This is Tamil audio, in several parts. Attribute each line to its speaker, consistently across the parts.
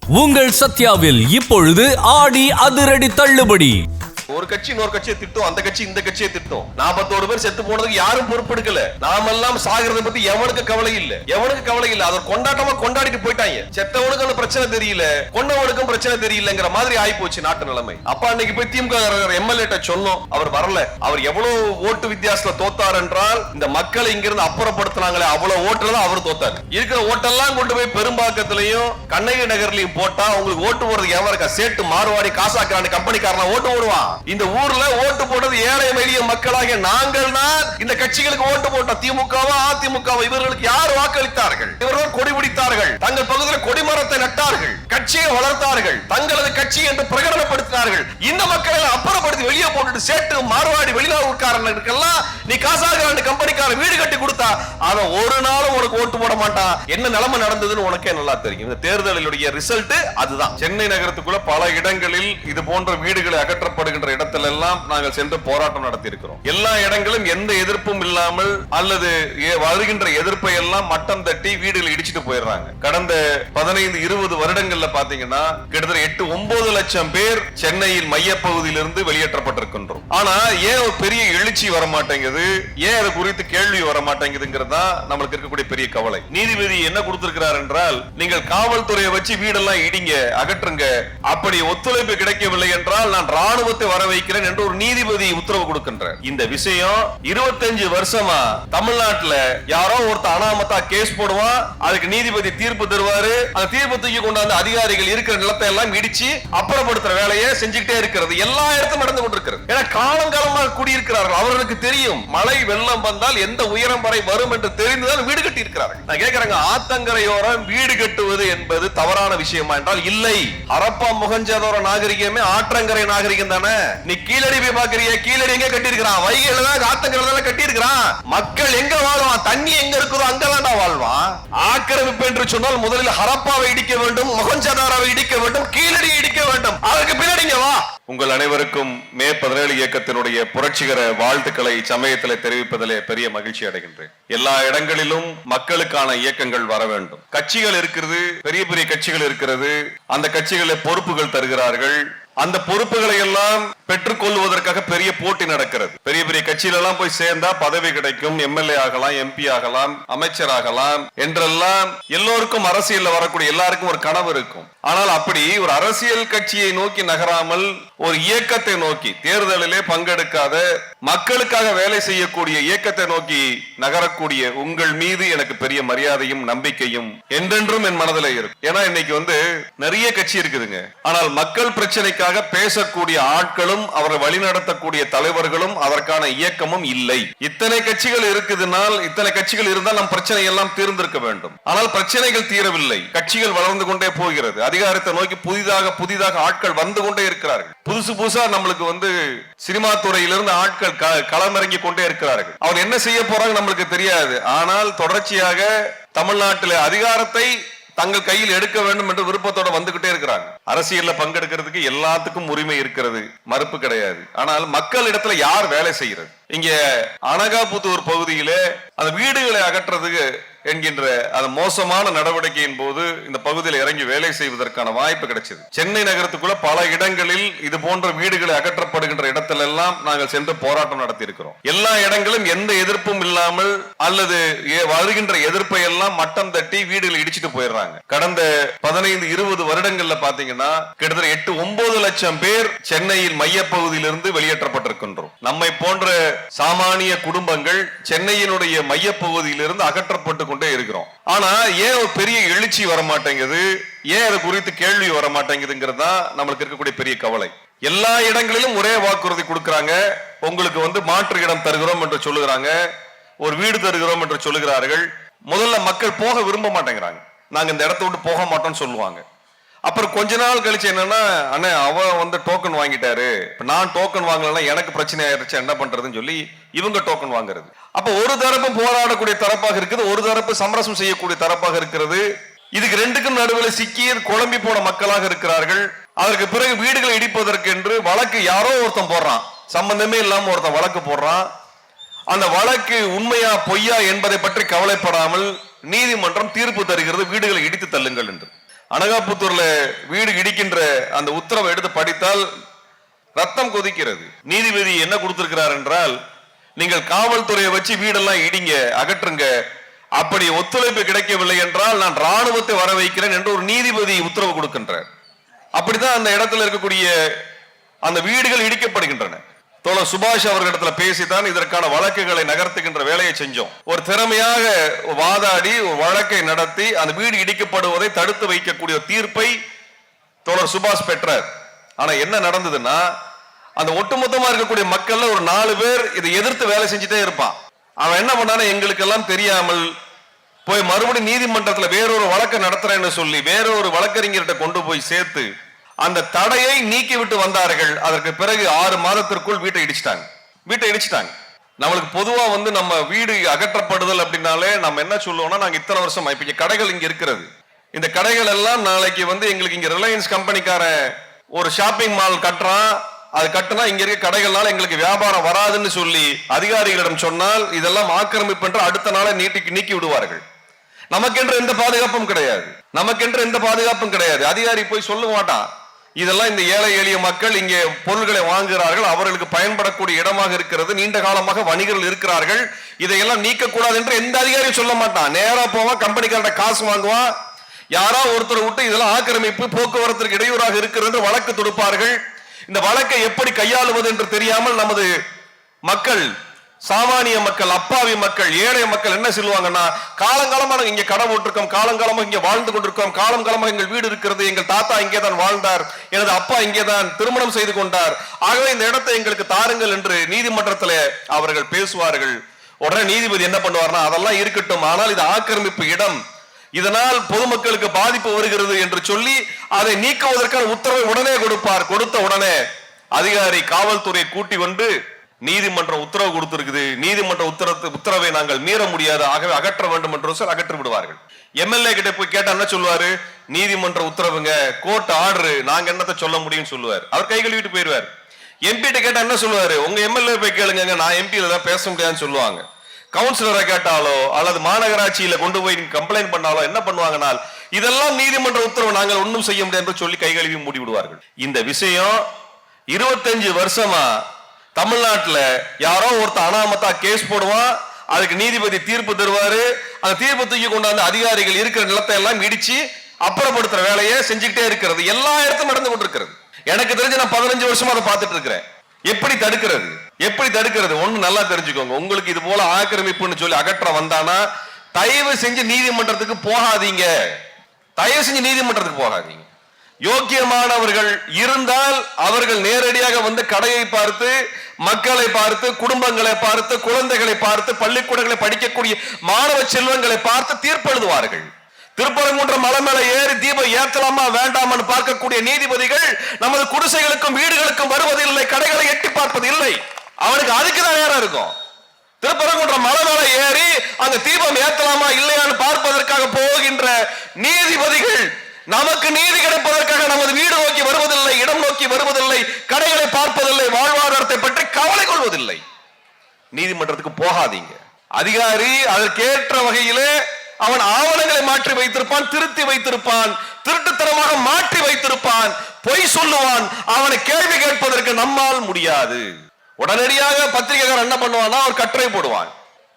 Speaker 1: உங்கள் சத்யாவில் இப்பொழுது ஆடி அதிரடி தள்ளுபடி.
Speaker 2: ஒரு கட்சி இன்னொரு கட்சியை திட்டும், அந்த கட்சி இந்த கட்சியை திட்டும். 41 பேர் செத்து போனதுக்கு யாரும் பொறுப்பெடுக்கல. நாமெல்லாம் சாகிறத பத்தி எவனுக்கு கவலை இல்ல. அதை கொண்டாட்டமா கொண்டாடிட்டு போயிட்டாங்க. செத்தவனுக்கு அந்த பிரச்சனை தெரியல, கொண்டவனுக்கும் பிரச்சனை தெரியலங்கிற மாதிரி ஆயி போச்சு நாட்டு நிலைமை. அப்ப அன்னைக்கு போய் திமுக எம்எல்ஏ சொன்னோம், அவர் வரல. அவர் எவ்வளவு ஓட்டு வித்தியாசத்துல தோத்தார் என்றால், இந்த மக்களை இங்கிருந்து அப்புறப்படுத்தினாங்களே அவ்வளவு ஓட்டுல தான் அவர் தோத்தார். இருக்கிற ஓட்டெல்லாம் கொண்டு போய் பெரும்பாக்கத்திலையும் கண்ணகி நகர்லயும் போட்டா உங்களுக்கு ஓட்டு போடுறதுக்கு எவன் இருக்கா? சேட்டு மாறுவாடி காசாக்கான கம்பெனிக்காரனா ஓட்டு போடுவான். இந்த ஊர்ல ஓட்டு போட்டது ஏழை எளிய மக்களாகிய நாங்கள் தான் இந்த கட்சிகளுக்கு ஓட்டு போட்டோம். திமுகவா அதிமுகவா இவர்களுக்கு யார் வாக்களித்தார்கள்? இவர்கள் கொடி பிடித்தார்கள், தங்கள் பகுதியில் கொடிமரத்தை நட்டார்கள், கட்சியை வளர்த்தார்கள், தங்களது கட்சி என்று பிரகடனப்படுத்தினார்கள். இந்த மக்களை அப்புறப்படுத்தி வெளியே போட்டுட்டு சேட்டு மாறுவாடி வெளிநாட்டுக்காரர்களுக்கெல்லாம் நீ காசாக கம்பெனிக்காரன் வீடு கட்டி கொடுத்தா அவன் ஒரு நாளும் உனக்கு ஓட்டு போட மாட்டான். என்ன நிலைமை நடந்ததுன்னு உனக்கே நல்லா தெரியும். இந்த தேர்தலுடைய ரிசல்ட் அதுதான். சென்னை நகரத்துக்குள்ள பல இடங்களில் இது போன்ற வீடுகளை அகற்றப்படுகின்ற இடத்துல எல்லாம் நாங்கள் சென்று போராட்டம் நடத்தி இருக்கிறோம். எல்லா இடங்களும் எந்த எதிர்ப்பும் இல்லாமல் அல்லது வருகின்ற எதிர்ப்பை எல்லாம் மட்டம் தட்டி வீடுகளை இடிச்சிட்டு போயிடுறாங்க. கடந்த 15-20 வருடங்கள்ல பாத்தீங்கன்னா கிட்டத்தட்ட 8-9 லட்சம் பேர் சென்னையின் மையப்பகுதியிலிருந்து வெளியேற்றப்பட்டிருக்கின்றோம். ஆனா ஏன் ஒரு பெரிய எழுச்சி வர மாட்டேங்குது, ஏன் அது குறித்து கேள்வி வர மாட்டேங்குதுங்கிறதா நம்மளுக்கு இருக்கக்கூடிய பெரிய கவலை. நீதிபதி என்ன கொடுத்திருக்கிறார் என்றால், நீங்கள் காவல்துறையை வச்சு வீடெல்லாம் இடிங்க, அகற்றுங்க, அப்படி ஒத்துழைப்பு கிடைக்கவில்லை என்றால் நான் ராணுவத்தை வர வைக்கிறேன் என்று ஒரு நீதிபதி உத்தரவு கொடுக்கின்றார். இந்த விஷயம் 25 வருஷமா தமிழ்நாட்டுல யாரோ ஒருத்தர் அனாமத்தா கேஸ் போடுவான், அதுக்கு நீதிபதி தீர்ப்பு தருவாரு, அந்த தீர்ப்பு தூக்கி கொண்டாந்து அதிகாரிகள் இருக்கிற நிலத்தை எல்லாம் இடிச்சு அப்புறப்படுத்துற வேலையை செஞ்சுக்கிட்டே இருக்கிறது. எல்லா இடத்தும் நடந்து கொண்டிருக்கிறது. ஏன்னா காலங்காலமாக கூடியிருக்கிறார்கள். அவர்களுக்கு தெரியும் மழை வெள்ளம் வந்தால் எந்த உயரம் வரை வரும் என்று தெரிந்துதான் வீடு கட்டி இருக்கிறார்கள். நான் கேட்கிறேங்க, ஆத்தங்கரையோரம் வீடு கட்டுவது என்பது தவறான விஷயமா என்றால் இல்லை. ஹரப்பா மொஹஞ்சதாரோ நாகரிகமே ஆற்றங்கரை நாகரிகம் தானே. நீ கீழடி போய் பாக்குறிய, கீழடி எங்க கட்டி இருக்கிறான்? வைகையில தான் ஆத்தங்கரையில கட்டி இருக்கிறான். மக்கள் எங்க வாழ்வான்? தண்ணி எங்க இருக்குதோ அங்கதான் வாழ்வான். ஆக்கிரமிப்பு என்று சொன்னால் முதலில் ஹரப்பாவை இடிக்க வேண்டும், மொஹஞ்சதாரோவை இடிக்க வேண்டும், கீழடி இடிக்க வேண்டும். அதற்கு பின்னாடிங்க வா. உங்கள் அனைவருக்கும் மே 17 இயக்கத்தினுடைய புரட்சிகர வாழ்த்துக்களை சமயத்தில் தெரிவிப்பதிலே பெரிய மகிழ்ச்சி அடைகின்றேன். எல்லா இடங்களிலும் மக்களுக்கான இயக்கங்கள் வர வேண்டும். கட்சிகள் இருக்கிறது, பெரிய பெரிய கட்சிகள் இருக்கிறது, அந்த கட்சிகளில் பொறுப்புகள் தருகிறார்கள். அந்த பொறுப்புகளை எல்லாம் பெற்றுக் கொள்வதற்காக பெரிய போட்டி நடக்கிறது. பெரிய பெரிய கட்சியில எல்லாம் போய் சேர்ந்தா பதவி கிடைக்கும், எம்எல்ஏ ஆகலாம், எம்பி ஆகலாம், அமைச்சர் ஆகலாம் என்றெல்லாம் எல்லோருக்கும் அரசியல்ல வரக்கூடிய எல்லாருக்கும் ஒரு கனவு இருக்கும். ஆனால் அப்படி ஒரு அரசியல் கட்சியை நோக்கி நகராமல் ஒரு இயக்கத்தை நோக்கி, தேர்தலிலே பங்கெடுக்காத மக்களுக்காக வேலை செய்யக்கூடிய இயக்கத்தை நோக்கி நகரக்கூடிய உங்கள் மீது எனக்கு பெரிய மரியாதையும் நம்பிக்கையும் என்றென்றும் என் மனதில் இருக்கும். ஏன்னா இன்னைக்கு நிறைய கட்சி இருக்குதுங்க, ஆனால் மக்கள் பிரச்சனைக்காக பேசக்கூடிய ஆட்களும் அவரை வழிநடத்தக்கூடிய தலைவர்களும் அதற்கான இயக்கமும் இல்லை. இத்தனை கட்சிகள் இருக்குதுனால், இத்தனை கட்சிகள் இருந்தால் நம் பிரச்சனை எல்லாம் தீர்ந்திருக்க வேண்டும். ஆனால் பிரச்சனைகள் தீரவில்லை, கட்சிகள் வளர்ந்து கொண்டே போகிறது. அதிகாரத்தை நோக்கி புதிதாக ஆட்கள் வந்து கொண்டே இருக்கிறார்கள். புதுசா நம்மளுக்கு சினிமா துறையிலிருந்து ஆட்கள் களமிறங்கி கொண்டே இருக்கிறார்கள். அவர் என்ன செய்ய போறாங்க நம்மளுக்கு தெரியாது. ஆனால் தொடர்ச்சியாக தமிழ்நாட்டில் அதிகாரத்தை தங்கள் கையில் எடுக்க வேண்டும் என்று விருப்பத்தோட வந்துகிட்டே இருக்கிறாங்க. அரசியல்ல பங்கெடுக்கிறதுக்கு எல்லாத்துக்கும் உரிமை இருக்கிறது, மறுப்பு கிடையாது. ஆனால் மக்கள் இடத்துல யார் வேலை செய்யறது? இங்க அனகாபுத்தூர் பகுதியிலே அந்த வீடுகளை அகற்றுறதுக்கு என்கின்ற அந்த மோசமான நடவடிக்கையின் போது இந்த பகுதியில் இறங்கி வேலை செய்வதற்கான வாய்ப்பு கிடைச்சது. சென்னை நகரத்துக்குள்ள பல இடங்களில் இது போன்ற வீடுகளை அகற்றப்படுகின்ற இடத்துல எல்லாம் நாங்கள் சென்று போராட்டம் நடத்தி இருக்கிறோம். எல்லா இடங்களும் எந்த எதிர்ப்பும் இல்லாமல் அல்லது வருகின்ற எதிர்ப்பை எல்லாம் மட்டம் தட்டி வீடுகளை இடிச்சிட்டு போயிடுறாங்க. கடந்த 15-20 வருடங்கள்ல பாத்தீங்கன்னா கிட்டத்தட்ட 8-9 லட்சம் பேர் சென்னையின் மையப்பகுதியிலிருந்து வெளியேற்றப்பட்டிருக்கின்றோம். நம்மை போன்ற சாமானிய குடும்பங்கள் சென்னையினுடைய மையப்பகுதியிலிருந்து அகற்றப்பட்டு கொண்டே இருக்கிறோம். ஆனா ஏன் ஒரு பெரிய எழுச்சி வர மாட்டேங்குது, ஏன் அது குறித்து கேள்வி வர மாட்டேங்குதுங்கிறதா நம்மளுக்கு இருக்கக்கூடிய பெரிய கவலை. எல்லா இடங்களிலும் ஒரே வாக்குறுதி கொடுக்கறாங்க. உங்களுக்கு மாற்று இடம் தருகிறோம் என்று சொல்லுகிறாங்க, ஒரு வீடு தருகிறோம் என்று சொல்லுகிறார்கள். முதல்ல மக்கள் போக விரும்ப மாட்டேங்கிறாங்க. நாங்க இந்த இடத்தை விட்டு போக மாட்டோம்னு சொல்லுவாங்க. அப்புறம் கொஞ்ச நாள் கழிச்சு என்னன்னா, அண்ணே அவன் டோக்கன் வாங்கிட்டாரு, நான் டோக்கன் வாங்கலன்னா எனக்கு பிரச்சனை ஆயிடுச்சு, என்ன பண்றதுன்னு சொல்லி இவங்க டோக்கன் வாங்குறது. அப்ப ஒரு தரப்பு போராடக்கூடிய தரப்பாக இருக்குது, ஒரு தரப்பு சமரசம் செய்யக்கூடிய தரப்பாக இருக்கிறது. இதுக்கு ரெண்டுக்கும் நடுவில் சிக்கி குழம்பி போன மக்களாக இருக்கிறார்கள். அதற்கு பிறகு வீடுகளை இடிப்பதற்கு என்று வழக்கு யாரோ ஒருத்தன் போடுறான், சம்பந்தமே இல்லாம ஒருத்தன் வழக்கு போடுறான். அந்த வழக்கு உண்மையா பொய்யா என்பதை பற்றி கவலைப்படாமல் நீதிமன்றம் தீர்ப்பு தருகிறது, வீடுகளை இடித்து தள்ளுங்கள் என்று. அனகாபுத்தூர்ல வீடு இடிக்கின்ற அந்த உத்தரவை எடுத்து படித்தால் ரத்தம் கொதிக்கிறது. நீதிபதி என்ன கொடுத்திருக்கிறார் என்றால், நீங்கள் காவல்துறையை வச்சு வீடெல்லாம் இடிங்க, அகற்றுங்க, அப்படி ஒத்துழைப்பு கிடைக்கவில்லை என்றால் நான் ராணுவத்தை வர வைக்கிறேன் என்று ஒரு நீதிபதி உத்தரவு கொடுக்கின்றார். அப்படித்தான் அந்த இடத்துல இருக்கக்கூடிய அந்த வீடுகள் இடிக்கப்படுகின்றன. தோழர் சுபாஷ் அவர்களிடத்துல பேசித்தான் இதற்கான வழக்குகளை நகர்த்துகின்ற வேலையை செஞ்சோம். ஒரு திறமையாக வாதாடி ஒரு வழக்கை நடத்தி அந்த வீடு இடிக்கப்படுவதை தடுத்து வைக்கக்கூடிய தீர்ப்பை தோழர் சுபாஷ் பெற்றார். ஆனா என்ன நடந்ததுன்னா, அந்த ஒட்டுமொத்தமா இருக்கக்கூடிய மக்கள்ல ஒரு 4 பேர் இதை எதிர்த்து வேலை செஞ்சுட்டே இருப்பான். அவன் என்ன பண்ணான, எங்களுக்கு எல்லாம் தெரியாமல் போய் மறுபடியும் நீதிமன்றத்துல வேறொரு வழக்கை நடத்துறேன்னு சொல்லி வேறொரு வழக்கறிஞர்கிட்ட கொண்டு போய் சேர்த்து அந்த தடையை நீக்கி விட்டு வந்தார்கள். அதற்கு பிறகு 6 மாதத்திற்குள் வீட்டை இடிச்சிட்டாங்க. நம்மளுக்கு பொதுவா நம்ம வீடு அகற்றப்படுதல் அப்படின்னாலே நம்ம என்ன சொல்லுவோம்னா, நாங்க இத்தனை வருஷம் இப்ப கடைகள் இங்க இருக்கிறது, இந்த கடைகள் எல்லாம் நாளைக்கு எங்களுக்கு இங்க ரிலையன்ஸ் கம்பெனிக்காரன் ஒரு ஷாப்பிங் மால் கட்டுறான், அது கட்டுனா இங்க இருக்க கடைகள்னால எங்களுக்கு வியாபாரம் வராதுன்னு சொல்லி அதிகாரிகளிடம் சொன்னால் இதெல்லாம் ஆக்கிரமிப்பு என்று அடுத்த நாளை நீக்கி விடுவார்கள். நமக்கென்று எந்த பாதுகாப்பும் கிடையாது. அதிகாரி போய் சொல்ல மாட்டான், இதெல்லாம் இந்த ஏழை எளிய மக்கள் இங்கே பொருள்களை வாங்குகிறார்கள், அவர்களுக்கு பயன்படக்கூடிய இடமாக இருக்கிறது, நீண்ட காலமாக வணிகர்கள் இருக்கிறார்கள், இதையெல்லாம் நீக்கக்கூடாது என்று எந்த அதிகாரியும் சொல்ல மாட்டான். நேரா போவான், கம்பெனிக்காரட்ட காசு வாங்குவான், யாரா ஒருத்தரை விட்டு இதெல்லாம் ஆக்கிரமிப்பு, போக்குவரத்திற்கு இடையூறாக இருக்கிறது என்று வழக்கு தொடுப்பார்கள். இந்த வழக்கை எப்படி கையாளுவது என்று தெரியாமல் நமது மக்கள், சாமானிய மக்கள், அப்பாவி மக்கள், ஏழை மக்கள் என்ன சொல்லுவாங்கன்னா, காலங்காலமாக இங்க கடை போட்டிருக்கோம், காலங்காலமாக இங்க வாழ்ந்து கொண்டிருக்கோம், காலங்காலமாக எங்கள் வீடு இருக்கிறது, எங்கள் தாத்தா இங்கே தான் வாழ்ந்தார், எனது அப்பா இங்கே தான் திருமணம் செய்து கொண்டார், ஆகவே இந்த இடத்தை எங்களுக்கு தாருங்கள் என்று நீதிமன்றத்தில் அவர்கள் பேசுவார்கள். உடனே நீதிபதி என்ன பண்ணுவார்னா, அதெல்லாம் இருக்கட்டும், ஆனால் இது ஆக்கிரமிப்பு இடம், இதனால் பொதுமக்களுக்கு பாதிப்பு வருகிறது என்று சொல்லி அதை நீக்குவதற்கான உத்தரவை உடனே கொடுப்பார். கொடுத்த உடனே அதிகாரி காவல்துறையை கூட்டி கொண்டு நீதிமன்றம் உத்தரவு கொடுத்திருக்குது, நீதிமன்ற உத்தரவை நாங்கள் மீற முடியாது, ஆகவே அகற்ற வேண்டும் என்று சொல்லி அகற்றி விடுவார்கள். எம்எல்ஏ கிட்ட போய் கேட்டா என்ன சொல்லுவாரு, நீதிமன்ற உத்தரவுங்க, கோர்ட் ஆர்டர், நாங்க என்னத்தை சொல்ல முடியும்னு சொல்லுவார். அவர் கை கழுவிட்டு போயிடுவார். எம்பி கிட்ட கேட்டா என்ன சொல்லுவாரு, உங்க எம்எல்ஏ போய் கேளுங்க, நான் எம்பியில தான் பேச முடியாதுன்னு சொல்லுவாங்க. கவுன்சிலரை கேட்டாலோ அல்லது மாநகராட்சியில கொண்டு போய் கம்ப்ளைண்ட் பண்ணாலோ என்ன பண்ணுவாங்கன்னா, இதெல்லாம் நீதிமன்ற உத்தரவு, நாங்கள் ஒன்றும் செய்ய முடியாது என்று சொல்லி கை கழுவி மூடி விடுவார்கள். இந்த விஷயம் 25 வருஷமா தமிழ்நாட்டுல யாரோ ஒருத்தர் அனாமத்தா கேஸ் போடுவான், அதுக்கு நீதிபதி தீர்ப்பு தருவாரு, அந்த தீர்ப்பு தூக்கி கொண்டாந்து அதிகாரிகள் இருக்கிற நிலத்தை எல்லாம் இடிச்சு அப்புறப்படுத்துற வேலையை செஞ்சுக்கிட்டே இருக்கிறது எல்லா இடத்தும் நடந்து கொண்டிருக்கிறது. எனக்கு தெரிஞ்சு நான் 15 வருஷமா அதை பார்த்துட்டு இருக்கிறேன். எப்படி தடுக்கிறது ஒண்ணு நல்லா தெரிஞ்சுக்கோங்க. உங்களுக்கு இது போல ஆக்கிரமிப்புன்னு சொல்லி அகற்ற வந்தானா தயவு செஞ்சு நீதிமன்றத்துக்கு போகாதீங்க. யோக்கியமானவர்கள் இருந்தால் அவர்கள் நேரடியாக வந்து கடையை பார்த்து, மக்களை பார்த்து, குடும்பங்களை பார்த்து, குழந்தைகளை பார்த்து, பள்ளிக்கூடங்களை படிக்கக்கூடிய மாணவ செல்வங்களை பார்த்து தீர்ப்பு எழுதுவார்கள். திருப்பரங்குன்ற மலை மேல ஏறி தீபம் ஏற்றலாமா வேண்டாமான்னு பார்க்கக்கூடிய நீதிபதிகள் நமது குடிசைகளுக்கும் வீடுகளுக்கும் வருவதில்லை, கடைகளை எட்டி பார்ப்பது இல்லை. அவனுக்கு அதுக்குதான் நேரம் இருக்கும். திருப்பரங்குன்ற மலை மேல ஏறி அங்க தீபம் ஏற்றலாமா இல்லையான்னு பார்ப்பதற்காக போகின்ற நீதிபதிகள் நமக்கு நீதி கிடைப்பதற்காக நமது வீடு நோக்கி வருவதில்லை, இடம் நோக்கி வருவதில்லை, கடைகளை பார்ப்பதில்லை, வாழ்வாதாரத்தை பற்றி கவலை கொள்வதில்லை. நீதிமன்றத்துக்கு போகாதீங்க. அதிகாரி அதற்கேற்ற வகையிலே அவன் ஆவணங்களை மாற்றி வைத்திருப்பான், திருத்தி வைத்திருப்பான், திருட்டுத்தனமாக மாற்றி வைத்திருப்பான், பொய் சொல்லுவான். அவனை கேள்வி கேட்பதற்கு நம்மால் முடியாது. உடனடியாக பத்திரிகைக்காரன் என்ன பண்ணுவான்னா, ஒரு கட்டுரை போடுவான்.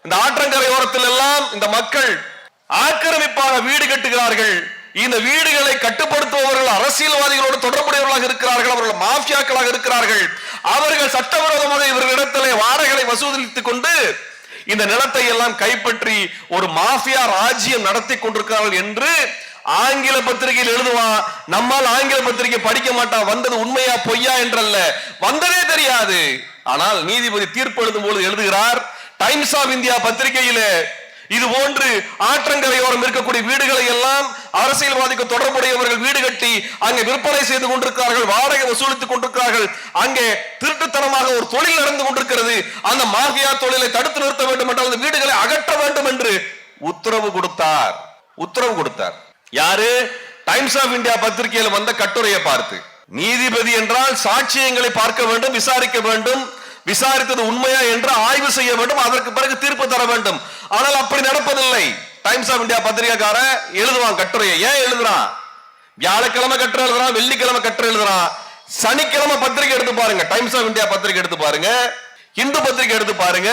Speaker 2: இந்த ஆற்றங்கரை ஓரத்தில் எல்லாம் இந்த மக்கள் ஆக்கிரமிப்பாக வீடு கட்டுகிறார்கள், இந்த வீடுகளை கட்டுப்படுத்துபவர்கள் அரசியல்வாதிகளோடு தொடர்புடையவர்களாக இருக்கிறார்கள், அவர்கள் மாஃபியாக்களாக இருக்கிறார்கள், அவர்கள் சட்டவிரோதமாக இவர்களிடத்திலே வாடகைகளை வசூலித்துக் கொண்டு இந்த நிலத்தை எல்லாம் கைப்பற்றி ஒரு மாஃபியா ராஜ்யம் நடத்தி கொண்டிருக்கிறார்கள் என்று ஆங்கில பத்திரிகையில் எழுதுவான். நம்மால் ஆங்கில பத்திரிகை படிக்க மாட்டான். வந்தது உண்மையா பொய்யா என்றல்ல, வந்ததே தெரியாது. ஆனால் நீதிபதி தீர்ப்பு எழுதும் போது எழுதுகிறார், டைம்ஸ் ஆஃப் இந்தியா பத்திரிகையிலே இது போன்று ஆற்றங்கரையோரம் இருக்கக்கூடிய வீடுகளை எல்லாம் அரசியல்வாதிக்கு தொடர்புடையவர்கள் வீடு கட்டி அங்கே விற்பனை செய்து கொண்டிருக்கிறார்கள், வாடகை வசூலித்துக் கொண்டிருக்கிறார்கள், அங்கே திருட்டுத்தனமாக ஒரு தொழில் நடந்து கொண்டிருக்கிறது, அந்த மாஃபியா தொழிலை தடுத்து நிறுத்த வேண்டும் என்றால் அந்த வீடுகளை அகற்ற வேண்டும் என்று உத்தரவு கொடுத்தார். யாரு? டைம்ஸ் ஆஃப் இந்தியா பத்திரிகையில் வந்த கட்டுரையை பார்த்து. நீதிபதி என்றால் சாட்சியங்களை பார்க்க வேண்டும், விசாரிக்க வேண்டும், விசாரித்தது உண்மையா என்று ஆய்வு செய்ய வேண்டும், அதற்கு பிறகு தீர்ப்பு தர வேண்டும். ஆனால் அப்படி நடப்பதில்லை. டைம்ஸ் ஆஃப் இந்தியா பத்திரிகைக்காரன் எழுதுவான் கட்டுரையை. ஏன் எழுதுறான்? வியாழக்கிழமை கட்டுரை எழுதுறான், வெள்ளிக்கிழமை கட்டுரை எழுதுறான், சனிக்கிழமை பத்திரிகை எடுத்து பாருங்க, டைம்ஸ் ஆஃப் இந்தியா பத்திரிகை எடுத்து பாருங்க, இந்து பத்திரிகை எடுத்து பாருங்க.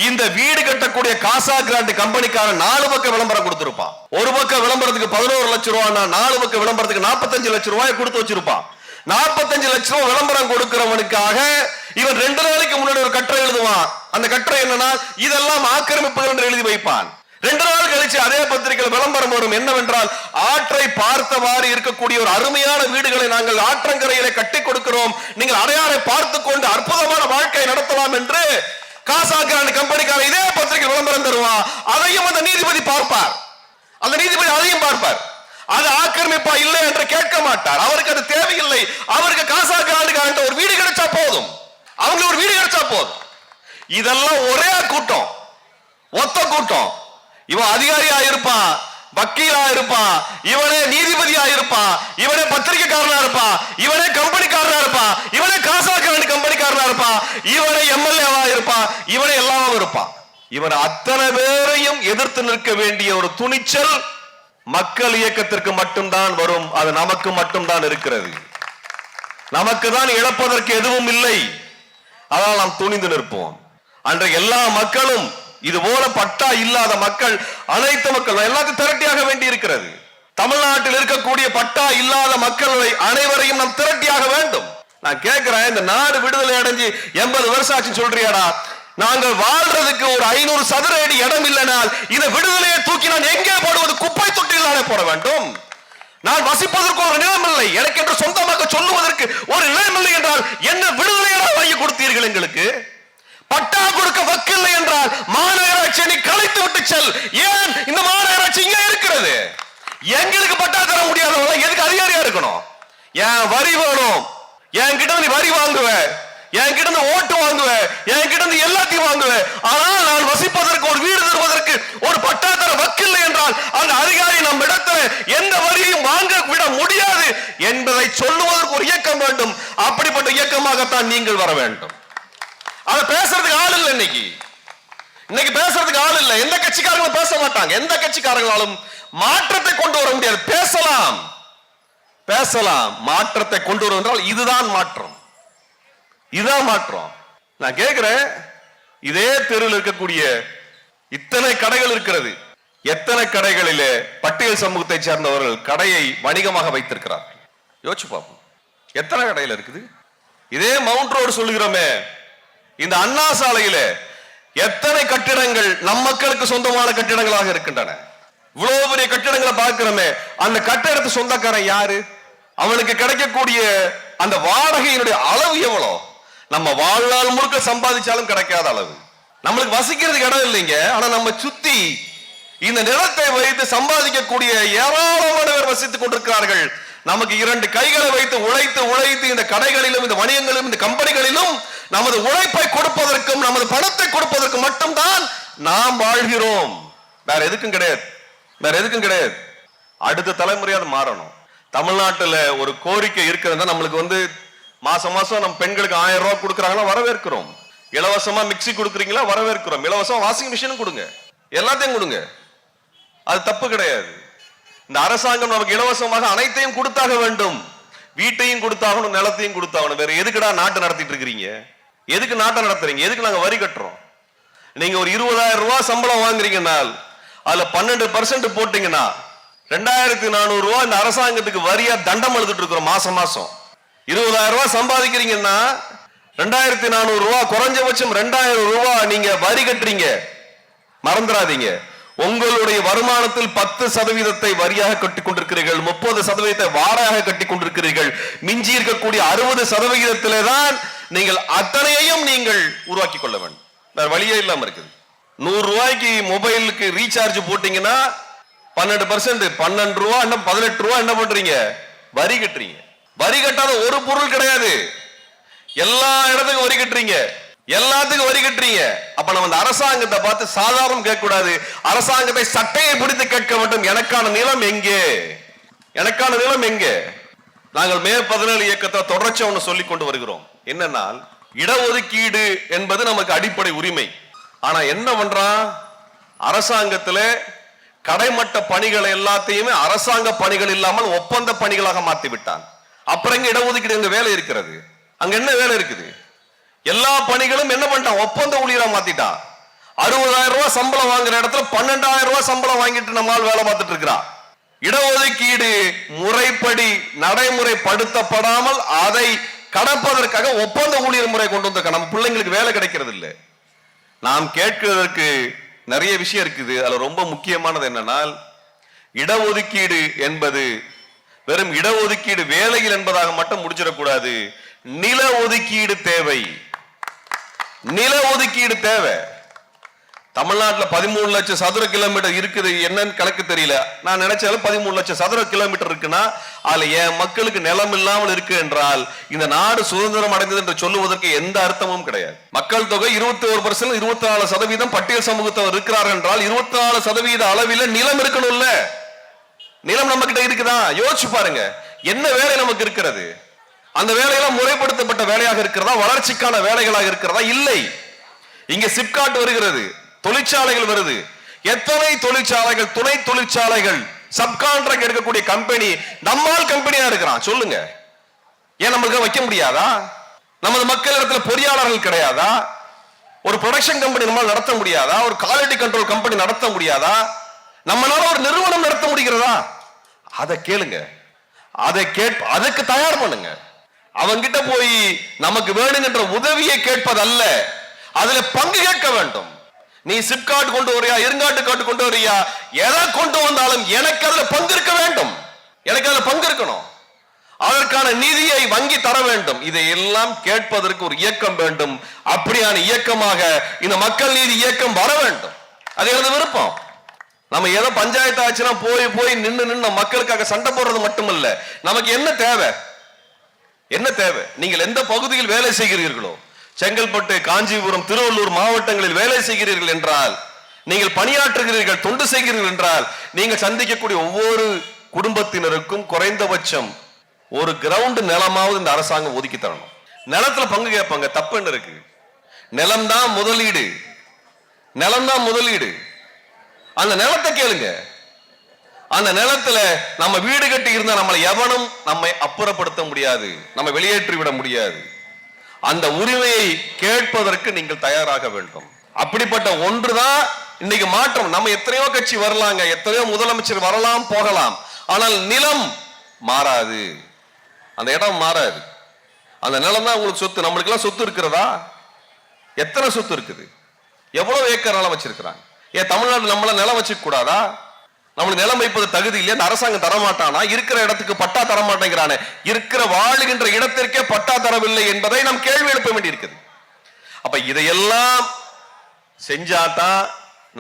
Speaker 2: இந்த வீடு கட்டக்கூடிய காசா கிராண்ட் கம்பெனிக்காரன் 4 பக்கம் விளம்பரம் கொடுத்திருப்பான். ஒரு பக்கம் விளம்பரத்துக்கு 11 லட்சம் ரூபாய், 4 பக்கம் விளம்பரத்துக்கு 45 லட்சம் ரூபாய் கொடுத்து வச்சிருப்பான். 45 லட்சம் ரூபாய் விளம்பரம் கொடுக்கிறவனுக்காக இவன் 2 நாளைக்கு முன்னாடி ஒரு கட்டுரை எழுதுவான். அந்த கட்டுரை என்னன்னா, இதெல்லாம் ஆக்கிரமிப்புகள் என்று எழுதி வைப்பான். 2 நாள் கழிச்சு அதே பத்திரிகையில் விளம்பரம் வரும். என்னவென்றால், ஆற்றை பார்த்தவாறு இருக்கக்கூடிய ஒரு அருமையான வீடுகளை நாங்கள் ஆற்றங்கரையிலே கட்டி கொடுக்கிறோம், நீங்கள் அடையாளை பார்த்து கொண்டு அற்புதமான வாழ்க்கை நடத்தலாம் என்று காசா கிராண்ட் கம்பெனிக்கார இதே பத்திரிகை விளம்பரம் தருவான். அதையும் அந்த நீதிபதி பார்ப்பார். அந்த நீதிபதி அதையும் பார்ப்பார். அது ஆக்கிரமிப்பா இல்லை என்று கேட்க மாட்டார். அவருக்கு அது தேவையில்லை. அவருக்கு காசா கிராண்ட் ஒரு வீடு கிடைச்சா போதும், அவங்களுக்கு ஒரு வீடு கிடைச்சா போதும். இதெல்லாம் ஒரே கூட்டம், ஒத்த கூட்டம். இவன் அதிகாரியா இருப்பான், வக்கீலா இருப்பான், இவனே நீதிபதியா இருப்பான், இவனே பத்திரிகைக்காரனா இருப்பான், இவனே கம்பெனிக்காரனா இருப்பான், இவனே காசா கிராண்ட் கம்பெனிக்காரனா இருப்பான், இவனே எம்எல்ஏவா இருப்பான், இவனே எல்லாமும் இருப்பான். இவன் அத்தனை பேரையும் எதிர்த்து நிற்க வேண்டிய ஒரு துணிச்சல் மக்கள் இயக்கத்திற்கு மட்டும்தான் வரும். அது நமக்கு மட்டும்தான் இருக்கிறது. நமக்கு தான் இழப்பதற்கு எதுவும் இல்லை. அதனால் நாம் துணிந்து நிற்போம். அன்றைய எல்லா மக்களும், இது போல பட்டா இல்லாத மக்கள், அனைத்து மக்கள் எல்லாத்தையும் திரட்டியாக வேண்டி இருக்கிறது. தமிழ்நாட்டில் இருக்கக்கூடிய பட்டா இல்லாத மக்களை அனைவரையும் நாம் திரட்டியாக வேண்டும். நான் கேட்கிறேன், இந்த நாடு விடுதலை அடைஞ்சு 80 வருஷம் ஆச்சு சொல்றியாடா, நாங்கள் வாழ்றதுக்கு ஒரு 500 சதுர அடி இடம் இல்லைனால் இந்த விடுதலையை தூக்கி நான் எங்கே போடுவது? குப்பை தொட்டியில் போட வேண்டும். நான் வசிப்பதற்கு ஒரு நிலம் இல்லை, எனக்கு என்று சொந்தமாக சொல்லுவதற்கு ஒரு நிலம் இல்லை என்றால் என்ன விடுதலையை வாங்கி கொடுத்தீர்கள்? எங்களுக்கு பட்டா கொடுக்க வக்கில்லை என்றால் மாநகராட்சி நீ கலைத்து விட்டு செல். ஏன் இந்த மாநகராட்சி இங்க இருக்கிறது? எங்களுக்கு பட்டா தர முடியாதவங்க எதுக்கு அதிகாரியா இருக்கணும்? என் வரி வேணும், என்கிட்ட நீ வரி வாங்குவ, என்கிட்ட ஓட்டு வாங்குவ, என்கிட்ட எல்லாத்தையும் வாங்குவ. ஆனால் நான் வசிப்பதற்கு ஒரு வீடு தருவதற்கு ஒரு பட்டா தர வக்கில்லை என்றால் அந்த அதிகாரி நம் இடத்துல எந்த வரியையும் வாங்க விட முடியாது என்பதை சொல்லுவதற்கு ஒரு இயக்கம் வேண்டும். அப்படிப்பட்ட இயக்கமாகத்தான் நீங்கள் வர வேண்டும். அத பேசுறதுக்கு ஆள் இல்லை. இன்னைக்கு பேசுறதுக்கு ஆள் இல்லை. எந்த கட்சிக்காரங்களும் பேச மாட்டாங்க. எந்த கட்சிக்காரங்களாலும் மாற்றத்தை கொண்டு வர முடியாது. பேசலாம், மாற்றத்தை கொண்டு வரும் என்றால் இதுதான் மாற்றம், இதுதான் மாற்றம். நான் கேட்கிறேன், இதே தெருவில் இருக்கக்கூடிய இத்தனை கடைகள் இருக்கிறது, எத்தனை கடைகளிலே பட்டியல் சமூகத்தை சேர்ந்தவர்கள் கடையை வணிகமாக வைத்திருக்கிறார்கள்? யோசிச்சு பார்ப்போம். எத்தனை கடையில் இருக்குது? இதே மவுண்ட் ரோடு சொல்லுகிறோமே, இந்த அண்ணா சாலையில எத்தனை கட்டிடங்கள் நம் மக்களுக்கு சொந்தமான கட்டிடங்களாக இருக்கின்றன. இவ்வளவு பெரிய கட்டிடங்களை பார்க்கிறோமே, அந்த கட்டிடத்து சொந்தக்காரன் யாரு? அவனுக்கு கிடைக்கக்கூடிய அந்த வாடகையினுடைய அளவு எவ்வளவு? நம்ம வாழ்நாள் முழுக்க சம்பாதிச்சாலும் கிடைக்காத அளவு. நம்மளுக்கு வசிக்கிறதுக்கு இடம் இல்லைங்க, ஆனா நம்ம சுத்தி இந்த நிலத்தை வைத்து சம்பாதிக்கக்கூடிய ஏராளமான பேர் வசித்துக் கொண்டிருக்கிறார்கள். நமக்கு 2 கைகளை வைத்து உழைத்து இந்த கடைகளிலும் இந்த வணிகங்களிலும் இந்த கம்பெனிகளிலும் நமது உழைப்பை கொடுப்பதற்கும் நமது பணத்தை கொடுப்பதற்கு மட்டும்தான் நாம் வாழ்கிறோம். வேற எதுக்கும் கிடையாது. அடுத்த தலைமுறை அது மாறணும். தமிழ்நாட்டில் ஒரு கோரிக்கை இருக்கிறதா, நம்மளுக்கு மாசம் நம்ம பெண்களுக்கு 1000 ரூபாய் கொடுக்குறாங்களா, வரவேற்கிறோம். இலவசமா மிக்சி கொடுக்குறீங்களா, வரவேற்கிறோம். இலவசமா வாஷிங் மிஷினும் கொடுங்க, எல்லாத்தையும் கொடுங்க, அது தப்பு கிடையாது. இந்த அரசாங்கம் நமக்கு இலவசமாக அனைத்தையும் கொடுத்தாக வேண்டும். வீட்டையும் கொடுத்தாகணும், நிலத்தையும் கொடுத்தாகணும். வேற எதுக்குடா நாட்டு நடத்திட்டு இருக்கிறீங்க? எதுக்கு நாட்டை நடத்துறீங்க? எதுக்கு நாங்க வரி கட்டுறோம்? நீங்க ஒரு 20,000 ரூபாய் சம்பளம் வாங்குறீங்கன்னா அதுல 12% போட்டீங்கன்னா 2400 ரூபாய் இந்த அரசாங்கத்துக்கு வரியா தண்டம் எழுதிட்டு இருக்கிறோம். மாசம் 20,000 ரூபாய் சம்பாதிக்கிறீங்கன்னா 2400 ரூபாய், குறைஞ்சபட்சம் 2000 ரூபாய் நீங்க வரி கட்டுறீங்க. மறந்துடாதீங்க, உங்களுடைய வருமானத்தில் 10% வரியாக கட்டிக் கொண்டிருக்கிறீர்கள், 30% வாடகையாக கட்டிக் கொண்டிருக்கிறீர்கள். மிஞ்சி இருக்கக்கூடிய 60% தான் நீங்கள் அத்தனையையும் நீங்கள் உருவாக்கி கொள்ள வேண்டும். வேற வழியே இல்லாம இருக்குது. 100 ரூபாய்க்கு மொபைலுக்கு ரீசார்ஜ் போட்டீங்கன்னா 12%, 12 ரூபாய், 18 ரூபாய் என்ன பண்றீங்க? வரி கட்டுறீங்க. வரி கட்டாத ஒரு பொருள் கிடையாது. எல்லா இடத்துக்கும் வரி கட்டுறீங்க, எல்லாத்துக்கும் வரி கட்டுறீங்க. அப்ப நம்ம அந்த அரசாங்கத்தை பார்த்து சாதாரணம் கேட்க கூடாது. அரசாங்கத்தை சட்டையை பிடித்து கேட்க வேண்டும். எனக்கான நிலம் எங்கே? எனக்கான நிலம் எங்கே? நாங்கள் மே 17 இயக்கத்தை தொடர்ச்சியா ஒன்று சொல்லிக் கொண்டு வருகிறோம். என்னன்னா, இடஒதுக்கீடு என்பது நமக்கு அடிப்படை உரிமை. ஆனா என்ன பண்றான்? அரசாங்கத்துல கடைமட்ட பணிகள் எல்லாத்தையுமே அரசாங்க பணிகள் இல்லாமல் ஒப்பந்த பணிகளாக மாற்றி விட்டான். அப்புறம் எங்க இடஒதுக்கீடு எங்க வேலை இருக்கிறது? அங்க என்ன வேலை இருக்குது? எல்லா பணிகளும் என்ன பண்ணிட்டான்? ஒப்பந்த ஊழியரா மாத்திட்டான். 60,000 ரூபாய் சம்பளம் வாங்குற இடத்துல 12,000 ரூபாய் சம்பளம் வாங்கிட்டு நம்மால் வேலை பார்த்துட்டு இருக்கிறான். இடஒதுக்கீடு முறைப்படி நடைமுறைப்படுத்தப்படாமல் அதை கடப்பதற்காக ஒப்பந்த ஊழியர் முறை கொண்டு வந்திருக்க நம்ம பிள்ளைங்களுக்கு வேலை கிடைக்கிறது இல்லை. நாம் கேட்கிறதற்கு நிறைய விஷயம் இருக்குது. அதுல ரொம்ப முக்கியமானது என்னன்னா, இடஒதுக்கீடு என்பது வெறும் இடஒதுக்கீடு வேலையில் என்பதாக மட்டும் முடிச்சிடக்கூடாது. நில ஒதுக்கீடு தேவை. நில ஒதுக்கீடு தேவை. தமிழ்நாட்டில் 13 லட்சம் சதுர கிலோமீட்டர் இருக்குது. என்னன்னு கணக்கு தெரியல. நான் நினைச்சாலும் 13 லட்சம் சதுர கிலோமீட்டர் இருக்குன்னா அதுல என் மக்களுக்கு நிலம் இல்லாமல் இருக்கு என்றால் இந்த நாடு சுதந்திரம் அடைந்தது என்று சொல்லுவதற்கு எந்த அர்த்தமும் கிடையாது. மக்கள் தொகை 21%, 24% பட்டியல் சமூகத்தவர் இருக்கிறார்கள் என்றால் 24% அளவில் நிலம் இருக்கணும்ல. நிலம் நம்ம கிட்ட இருக்குதா? யோசிச்சு பாருங்க. என்ன வேலை நமக்கு இருக்கிறது? அந்த வேலையெல்லாம் முறைப்படுத்தப்பட்ட வேலையாக இருக்கிறதா? வளர்ச்சிக்கான வேலைகளாக இருக்கிறதா? இல்லை. இங்க சிப்காட் வருகிறது, தொழிற்சாலைகள் வருது. எத்தனை தொழிற்சாலைகள், துணை தொழிற்சாலைகள், சப்கான்ட்ராக்ட் எடுக்கக்கூடிய கம்பெனி நம்மால் கம்பெனியா இருக்கிறான். சொல்லுங்க, ஏன் நம்மளுக்கு வைக்க முடியாதா? நமது மக்கள் இடத்துல பொறியாளர்கள் கிடையாதா? ஒரு ப்ரொடக்ஷன் கம்பெனி நம்மால் நடத்த முடியாதா? ஒரு குவாலிட்டி கண்ட்ரோல் கம்பெனி நடத்த முடியாதா? நம்மளால ஒரு நிறுவனம் நடத்த முடிகிறதா? அதை கேளுங்க, அதுக்கு தயார் பண்ணுங்க. அவங்கிட்ட போய் நமக்கு வேணுங்கிற உதவியை கேட்பதல்ல, அதுல பங்கு கேட்க வேண்டும். நீ சிப்காட் கொண்டு வரியா, இருங்காட்டு காட்டு கொண்டு வரியா, எதை கொண்டு வந்தாலும் எனக்கு அதுல பங்கு இருக்க வேண்டும். எனக்கு அதுல பங்கு இருக்கணும். அதற்கான நிதியை வங்கி தர வேண்டும். இதையெல்லாம் கேட்பதற்கு ஒரு இயக்கம் வேண்டும். அப்படியான இயக்கமாக இந்த மக்கள் நீதி இயக்கம் வர வேண்டும். அது எனது விருப்பம். நம்ம ஏதோ பஞ்சாயத்து ஆச்சுன்னா போய் நின்று மக்களுக்காக சண்டை போடுறது மட்டுமல்ல. நமக்கு என்ன தேவை? என்ன தேவை? நீங்கள் எந்த பகுதியில் வேலை செய்கிறீர்களோ, செங்கல்பட்டு, காஞ்சிபுரம், திருவள்ளூர் மாவட்டங்களில் வேலை செய்கிறீர்கள் என்றால், நீங்கள் பணியாற்றுகிறீர்கள், தொண்டு செய்கிறீர்கள் என்றால், நீங்கள் சந்திக்கக்கூடிய ஒவ்வொரு குடும்பத்தினருக்கும் குறைந்தபட்சம் ஒரு கிரவுண்ட் நிலமாவது இந்த அரசாங்கம் ஒதுக்கி தரணும். நிலத்துல பங்கு கேட்பாங்க, தப்பு என்ன இருக்கு? நிலம்தான் முதலீடு, நிலம்தான் முதலீடு. அந்த நிலத்தை கேளுங்க. அந்த நிலத்துல நம்ம வீடு கட்டி இருந்தா நம்மளை எவனும் நம்மை அப்புறப்படுத்த முடியாது, நம்ம வெளியேற்றி விட முடியாது. அந்த உரிமையை கேட்பதற்கு நீங்கள் தயாராக வேண்டும். அப்படிப்பட்ட ஒன்றுதான் இன்னைக்கு மாற்றம். நம்ம எத்தனையோ கட்சி வரலாங்க, எத்தனையோ முதலமைச்சர் வரலாம் போகலாம், ஆனால் நிலம் மாறாது, அந்த இடம் மாறாது. அந்த நிலம் தான் உங்களுக்கு சொத்து. நம்மளுக்கு எல்லாம் சொத்து இருக்கிறதா? எத்தனை சொத்து இருக்குது? எவ்வளவு ஏக்கர் நிலம் வச்சிருக்கிறாங்க? ஏன் தமிழ்நாடு நம்மள நிலம் வச்சுக்க கூடாதா? நம்மளுக்கு நிலம் வைப்பது தகுதி இல்லையா? அந்த அரசாங்கம் தரமாட்டானா? இருக்கிற இடத்துக்கு பட்டா தரமாட்டேங்கிறானே, இருக்கிற வாழுகின்ற இடத்திற்கே பட்டா தரவில்லை என்பதை நாம் கேள்வி எழுப்ப வேண்டியிருக்குது. அப்ப இதையெல்லாம் செஞ்சாதான்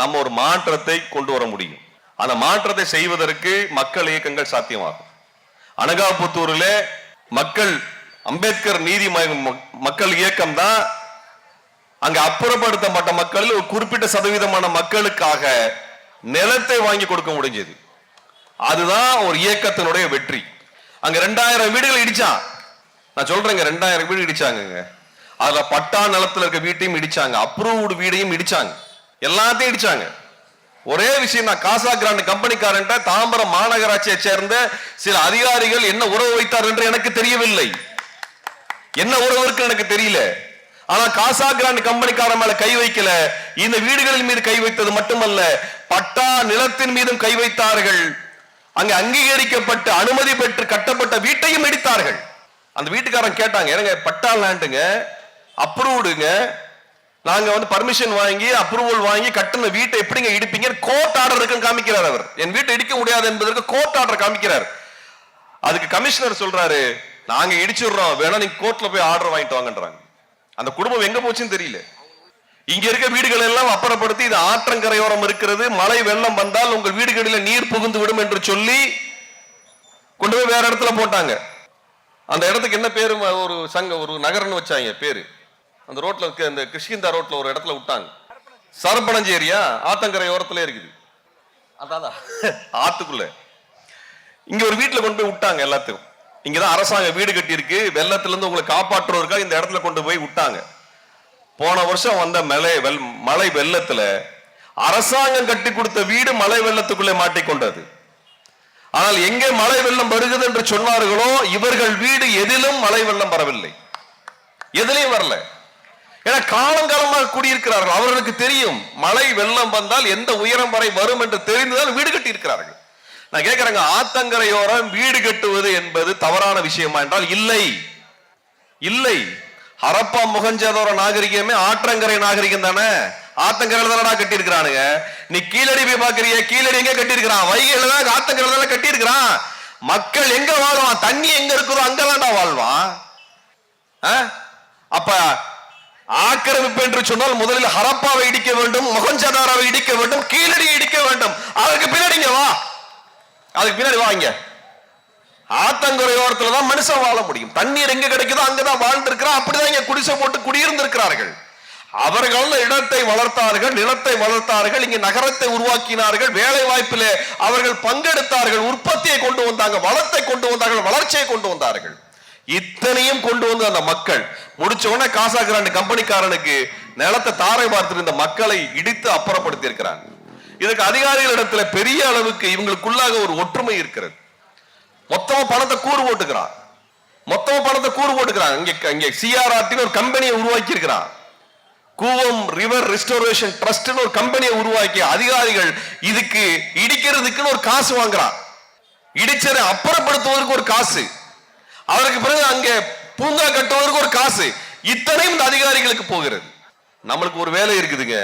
Speaker 2: நம்ம ஒரு மாற்றத்தை கொண்டு வர முடியும். அந்த மாற்றத்தை செய்வதற்கு மக்கள் இயக்கங்கள் சாத்தியமாகும். அனகாபுத்தூரில் மக்கள் அம்பேத்கர் நீதி மக்கள் இயக்கம் தான் அங்க அப்புறப்படுத்தப்பட்ட மக்களில் ஒரு குறிப்பிட்ட சதவீதமான மக்களுக்காக நிலத்தை வாங்கி கொடுக்க முடிஞ்சது. அதுதான் ஒரு இயக்கத்தினுடைய வெற்றி. அங்க 2000 வீடுகள் இடிச்சான். நான் சொல்றேங்க, 2000 வீடு இடிச்சாங்க. அதுல பட்டா நிலத்துல இருக்க வீட்டையும் இடிச்சாங்க, அப்ரூவ்டு வீடையும் இடிச்சாங்க, எல்லாத்தையும் இடிச்சாங்க. ஒரே விஷயம் தான், காசா கிராண்ட் கம்பெனிக்காரன்ட்ட தாம்பரம் மாநகராட்சியை சேர்ந்த சில அதிகாரிகள் என்ன உறவு வைத்தார் என்று எனக்கு தெரியவில்லை. என்ன உறவு இருக்கு எனக்கு தெரியல. ஆனா காசா கிராண்ட் கம்பெனிக்காரன் மேல கை வைக்கல. இந்த வீடுகளின் மீது கை வைத்தது மட்டுமல்ல, பட்டா நிலத்தின் மீதும் கை வைத்தார்கள். அங்க அங்கீகரிக்கப்பட்டு அனுமதி பெற்று கட்டப்பட்ட வீட்டையும் இடித்தார்கள். அந்த வீட்டுக்காரன் கேட்டாங்க, எனக்கு பட்டா லேண்டுங்க, அப்ரூவ்டுங்க, நாங்க பர்மிஷன் வாங்கி அப்ரூவல் வாங்கி கட்டின வீட்டை எப்படிங்க இடிப்பீங்க? கோர்ட் ஆர்டர் இருக்குன்னு காமிக்கிறார் அவர். என் வீட்டை இடிக்க முடியாது என்பதற்கு கோர்ட் ஆர்டர் காமிக்கிறார். அதுக்கு கமிஷனர் சொல்றாரு, நாங்க இடிச்சிடுறோம், வேணா நீங்க கோர்ட்ல போய் ஆர்டர் வாங்கிட்டு வாங்கன்றாங்க. அந்த குடும்பம் எங்க போச்சுன்னு தெரியல. இங்க இருக்க வீடுகள் எல்லாம் அப்புறப்படுத்தி, இது ஆற்றங்கரையோரம் இருக்கிறது, மழை வெள்ளம் வந்தால் உங்கள் வீடுகளில் நீர் புகுந்து விடும் என்று சொல்லி கொண்டு போய் வேற இடத்துல போட்டாங்க. அந்த இடத்துக்கு என்ன பேரு? ஒரு ஒரு நகர்னு வச்சாங்க பேரு. அந்த ரோட்ல இருக்க அந்த கிருஷ்கிந்தா ரோட்ல ஒரு இடத்துல விட்டாங்க. சரப்பணஞ்சேரியா ஆத்தங்கரையோரத்துல இருக்குது, அதான் ஆத்துக்குள்ள. இங்க ஒரு வீட்டுல கொண்டு போய் விட்டாங்க எல்லாத்துக்கும். இங்கதான் அரசாங்க வீடு கட்டி இருக்கு, வெள்ளத்துல இருந்து உங்களை காப்பாற்றுவதற்காக இந்த இடத்துல கொண்டு போய் விட்டாங்க. போன வருஷம் வந்த மழை வெள்ளத்துல அரசாங்கம் கட்டி கொடுத்த வீடு மழை வெள்ளத்துக்குள்ளே மாட்டிக்கொண்டது. ஆனால் எங்கே மழை வெள்ளம் வருகிறது என்று சொன்னார்களோ இவர்கள் வீடு எதிலும் மழை வெள்ளம் வரவில்லை, எதிலையும் வரல. ஏன்னா காலங்காலமாக குடியிருக்கிறார்கள். அவர்களுக்கு தெரியும் மழை வெள்ளம் வந்தால் எந்த உயரம் வரை வரும் என்று தெரிந்துதான் வீடு கட்டி இருக்கிறார்கள். நான் கேட்கிறேங்க, ஆத்தங்கரையோரம் வீடு கட்டுவது என்பது தவறான விஷயமா என்றால் இல்லை, இல்லை. ஹரப்பா மொஹஞ்சதாரோ நாகரிகமே ஆற்றங்கரை நாகரிகம் தானே. ஆத்தங்கரையில தானடா கட்டி இருக்கிறானுங்க. நீ கீழடி போய் பாக்குறிய, கீழடி எங்க கட்டி இருக்கிறான்? வைகையில தான் ஆத்தங்கரையில தானே கட்டி இருக்கிறான். மக்கள் எங்க வாழ்வான்? தண்ணி எங்க இருக்குதோ அங்கதான்டா வாழ்வான். அப்ப ஆக்கிரமிப்பு என்று சொன்னால் முதலில் ஹரப்பாவை இடிக்க வேண்டும், மொஹஞ்சதாரோவை இடிக்க வேண்டும், கீழடியை இடிக்க வேண்டும். அதுக்கு பின்னாடிங்க வா, அதுக்கு பின்னாடி வாங்க. ஆத்தங்கரையோரத்துல தான் மனுஷன் வாழ முடியும். தண்ணீர் எங்க கிடைக்குதோ அங்கதான் வாழ்ந்து இருக்கிறான். அப்படிதான் இங்க குடிசை போட்டு குடியிருந்து இருக்கிறார்கள். அவர்கள் இடத்தை வளர்த்தார்கள், நிலத்தை வளர்த்தார்கள், இங்க நகரத்தை உருவாக்கினார்கள், வேலை வாய்ப்பிலே அவர்கள் பங்கெடுத்தார்கள், உற்பத்தியை கொண்டு வந்தாங்க, வளத்தை கொண்டு வந்தார்கள், வளர்ச்சியை கொண்டு வந்தார்கள். இத்தனையும் கொண்டு வந்து அந்த மக்கள் முடிச்ச உடனே காசா கிராண்ட் கம்பெனிக்காரனுக்கு நிலத்தை தாரை பார்த்து இந்த மக்களை இடித்து அப்புறப்படுத்தி இருக்கிறாங்க. இதுக்கு அதிகாரிகளிடத்துல பெரிய அளவுக்கு இவங்களுக்குள்ளாக ஒரு ஒற்றுமை இருக்கிறது. மொத்தமா பணத்தை கூறு போட்டுக்கிறான், மொத்தமா பணத்தை கூறு போட்டுக்கிறான். இங்க சிஆர்ஆர்டி ஒரு கம்பெனியை உருவாக்கி இருக்கிறான். கூவம் ரிவர் ரெஸ்டோரேஷன் ட்ரஸ்ட் ஒரு கம்பெனியை உருவாக்கி அதிகாரிகள் இதுக்கு இடிக்கிறதுக்குன்னு ஒரு காசு வாங்குறான். இடிச்சதை அப்புறப்படுத்துவதற்கு ஒரு காசு, அதற்கு பிறகு அங்கே பூங்கா கட்டுவதற்கு ஒரு காசு. இத்தனையும் இந்த அதிகாரிகளுக்கு போகிறது. நம்மளுக்கு ஒரு வேலை இருக்குதுங்க.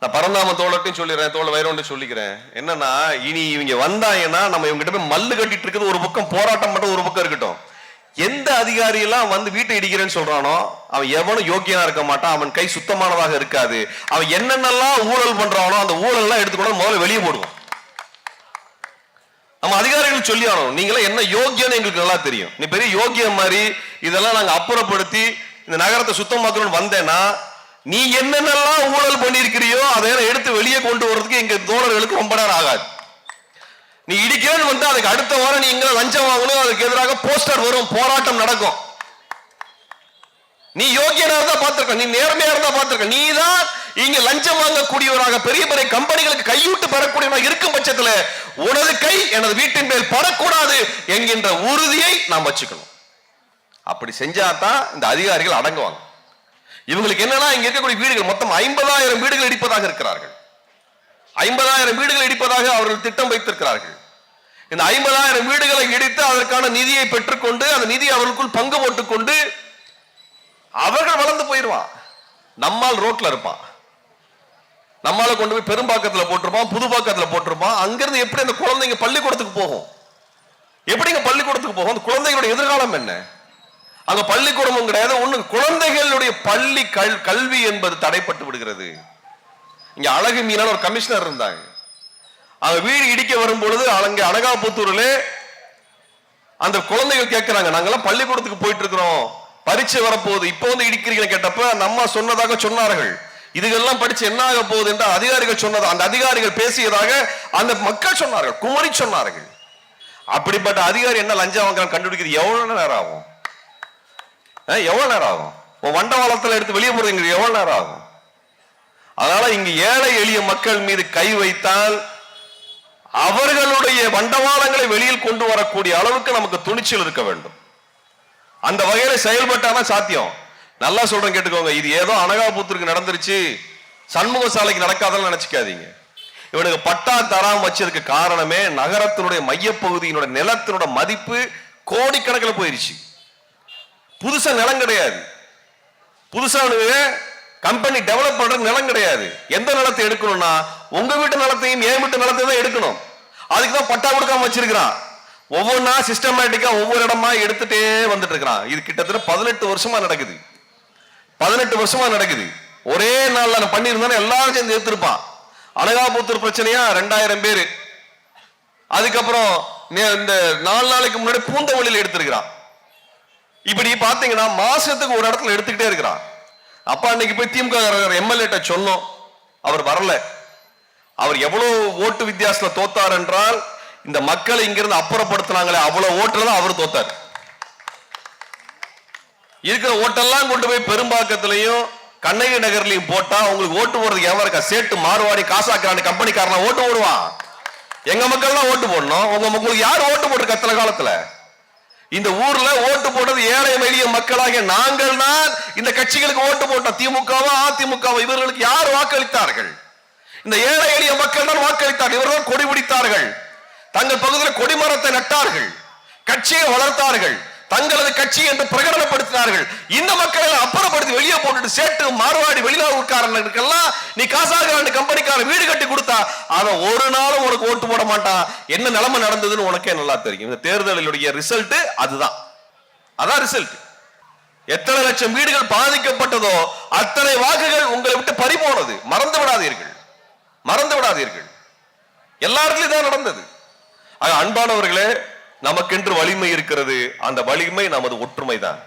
Speaker 2: நான் பரந்தாம தோழட்டையும் சொல்லிடுறேன், தோழ வைரோன்னு சொல்லிக்கிறேன். என்னன்னா இனி இவங்க வந்தாங்கன்னா நம்ம இவங்க கிட்ட போய் மல்லு கட்டிட்டு இருக்குது ஒரு பக்கம், போராட்டம் மட்டும் ஒரு பக்கம் இருக்கட்டும். எந்த அதிகாரி எல்லாம் வந்து வீட்டை இடிக்கிறேன்னு சொல்றானோ அவன் எவனும் யோக்கியனா இருக்க மாட்டான், அவன் கை சுத்தமானதாக இருக்காது. அவன் என்னென்னலாம் ஊழல் பண்றானோ அந்த ஊழல் எல்லாம் எடுத்துக்கணும், முதல்ல வெளியே போடுவோம். நம்ம அதிகாரிகள் சொல்லி ஆனோம், நீங்களாம் என்ன யோக்கியன்னு எங்களுக்கு நல்லா தெரியும். நீ பெரிய யோக்கியம் மாதிரி இதெல்லாம் நாங்க அப்புறப்படுத்தி இந்த நகரத்தை சுத்தமாக்கணும்னு வந்தேன்னா நீ என்னென்னலாம் ஊழல் பண்ணிருக்கிறியோ அதையெல்லாம் எடுத்து வெளியே கொண்டு வர்றதுக்கு எங்க தோழர்களுக்கு ரொம்ப நேரம் ஆகாது. நீ இடிக்கிறேன்னு வந்து அதுக்கு அடுத்த வாரம் நீ எங்க லஞ்சம் வாங்கணும், அதுக்கு எதிராக போஸ்டர் வரும், போராட்டம் நடக்கும். நீ யோகியனா இருந்தா பார்த்திருக்க, நீ நேர்மையா இருந்தா பார்த்திருக்க. நீ தான் இங்க லஞ்சம் வாங்கக்கூடியவராக பெரிய பெரிய கம்பெனிகளுக்கு கையூட்டு பெறக்கூடியவராக இருக்கும் பட்சத்துல உனது கை எனது வீட்டின் மேல் படக்கூடாது என்கின்ற உறுதியை நாம் வச்சுக்கணும். அப்படி செஞ்சாதான் இந்த அதிகாரிகள் அடங்குவாங்க. இவங்களுக்கு என்னன்னா இங்க இருக்கக்கூடிய வீடுகள் மொத்தம் 50,000 வீடுகள் இடிப்பதாக இருக்கிறார்கள். 50,000 வீடுகள் இடிப்பதாக அவர்கள் திட்டம் வைத்திருக்கிறார்கள். இந்த 50,000 வீடுகளை இடித்து அதற்கான நிதியை பெற்றுக்கொண்டு அந்த நிதி அவர்களுக்குள் பங்கு போட்டுக் கொண்டு அவர்கள் வளர்ந்து போயிடுவான். நம்மால் ரோட்ல இருப்பான், நம்மால கொண்டு போய் பெரும்பாக்கத்துல போட்டிருப்பான், புதுப்பாக்கத்துல போட்டிருப்பான். அங்கிருந்து எப்படி அந்த குழந்தைங்க பள்ளிக்கூடத்துக்கு போகும்? எப்படிங்க பள்ளிக்கூடத்துக்கு போகும்? அந்த குழந்தைகளுடைய எதிர்காலம் என்ன? அங்க பள்ளிக்கூடமும் கிடையாது, ஒண்ணு. குழந்தைகளுடைய பள்ளி கல்வி என்பது தடைப்பட்டு விடுகிறது. இங்க அழகு மீனான ஒரு கமிஷனர் இருந்தாங்க. அவங்க வீடு இடிக்க வரும் பொழுது அங்க அனகாபுத்தூர்ல அந்த குழந்தைகள் கேட்கிறாங்க, நாங்கெல்லாம் பள்ளிக்கூடத்துக்கு போயிட்டு இருக்கிறோம், பரீட்சை வரப்போகுது, இப்போ வந்து இடிக்கிறீங்க கேட்டப்ப அந்த அம்மா சொன்னதாக சொன்னார்கள். இதுகெல்லாம் படிச்சு என்ன ஆக போகுது என்று அதிகாரிகள் சொன்னது, அந்த அதிகாரிகள் பேசியதாக அந்த மக்கள் சொன்னார்கள், குமரி சொன்னார்கள். அப்படிப்பட்ட அதிகாரி என்ன லஞ்சம் வாங்குறான்னு கண்டுபிடிக்கிறது எவ்வளவு நேரம் ஆகும்? எவ்வளவு நேரம் ஆகும்? வண்டவாளத்துல எடுத்து வெளியே போறீங்க எவ்வளவு நேரம் ஆகும்? அதனால இங்கு ஏழை எளிய மக்கள் மீது கை வைத்தால் அவர்களுடைய வண்டவாளங்களை வெளியில் கொண்டு வரக்கூடிய அளவுக்கு நமக்கு துணிச்சல் இருக்க வேண்டும். அந்த வகையில செயல்பட்டானா சாத்தியம். நல்லா சொல்றேன் கேட்டுக்கோங்க, இது ஏதோ அனகாபுத்தூருக்கு நடந்துருச்சு, சண்முக சாலைக்கு நடக்காதன்னு நினைச்சுக்காதீங்க. இவனுக்கு பட்டா தராம வச்சதுக்கு காரணமே நகரத்தினுடைய மையப்பகுதியினுடைய நிலத்தினுடைய மதிப்பு கோடிக்கணக்கில் போயிருச்சு. புதுசா நிலம் கிடையாது, புதுசா கம்பெனி டெவலப் பண்ற நிலம் கிடையாது. எந்த நிலத்தை எடுக்கணும்னா உங்க வீட்டு நிலத்தையும் என் வீட்டு நிலத்தை தான் எடுக்கணும். அதுக்குதான் பட்டா கொடுக்காம வச்சிருக்கிறான். ஒவ்வொன்னா சிஸ்டமேட்டிக்கா ஒவ்வொரு இடமா எடுத்துட்டே வந்துட்டு இருக்கிறான். இது கிட்டத்தட்ட 18 வருஷமா நடக்குது. 18 வருஷமா நடக்குது. ஒரே நாள்ல பண்ணியிருந்தானே எல்லாரும் சேர்ந்து எடுத்திருப்பான். அனகாபுத்தூர் பிரச்சனையா 2000 பேரு. அதுக்கப்புறம் இந்த 4 நாளைக்கு முன்னாடி பூந்தமல்லியில் எடுத்திருக்கிறான். இப்படி பாத்தீங்கன்னா மாசத்துக்கு ஒரு இடத்துல எடுத்துக்கிட்டே இருக்கிறான். அப்ப அன்னைக்கு போய் திமுக எம்எல்ஏ சொன்னோம், அவர் வரல. அவர் எவ்வளவு ஓட்டு வித்தியாசத்துல தோத்தார் என்றால் இந்த மக்களை இங்கிருந்து அப்புறப்படுத்தினாங்களே அவ்வளவு ஓட்டுல தான் அவர் தோத்தார். இருக்கிற ஓட்டெல்லாம் கொண்டு போய் பெரும்பாக்கத்திலையும் கண்ணகி நகர்லயும் போட்டா உங்களுக்கு ஓட்டு போடுறதுக்கு எவன் இருக்கா? சேட்டு மார்வாடி காசாக்கான கம்பெனிக்காரன் ஓட்டு போடுவான். எங்க மக்கள் தான் ஓட்டு போடணும். உங்களுக்கு யார் ஓட்டு போட்டு கத்தல காலத்துல? இந்த ஊர்ல ஓட்டு போட்டது ஏழை எளிய மக்களாகிய நாங்கள் தான் இந்த கட்சிகளுக்கு ஓட்டு போட்டோம். திமுகவோ அதிமுகவோ இவர்களுக்கு யார் வாக்களித்தார்கள்? இந்த ஏழை எளிய மக்கள் தான் வாக்களித்தார்கள். இவர்கள் கொடி பிடித்தார்கள், தங்கள் பகுதியில் கொடிமரத்தை நட்டார்கள், கட்சியை வளர்த்தார்கள், தங்களது கட்சி என்று பிரகடனப்படுத்தினார்கள். இந்த மக்களை அப்புறப்படுத்தி வெளியே போட்டுட்டு சேட்டு மார்வாடி வெளிநாட்டுக்காரனுக்கெல்லாம் நீ காசாக கம்பெனிக்கார வீடு கட்டி கொடுத்தா அவன் ஒரு நாளும் உனக்கு ஓட்டு போட மாட்டான். என்ன நிலைமை நடந்ததுன்னு உனக்கே நல்லா தெரியும். இந்த தேர்தலுடைய ரிசல்ட் அதுதான். அதான் ரிசல்ட். எத்தனை லட்சம் வீடுகள் பாதிக்கப்பட்டதோ அத்தனை வாக்குகள் உங்களை விட்டு பறி போனது. மறந்து விடாதீர்கள், மறந்து விடாதீர்கள். எல்லாருக்கும் தான் நடந்தது. அன்பானவர்களே, நமக்கென்று வலிமை இருக்கிறது. அந்த வலிமை நமது ஒற்றுமை தான்.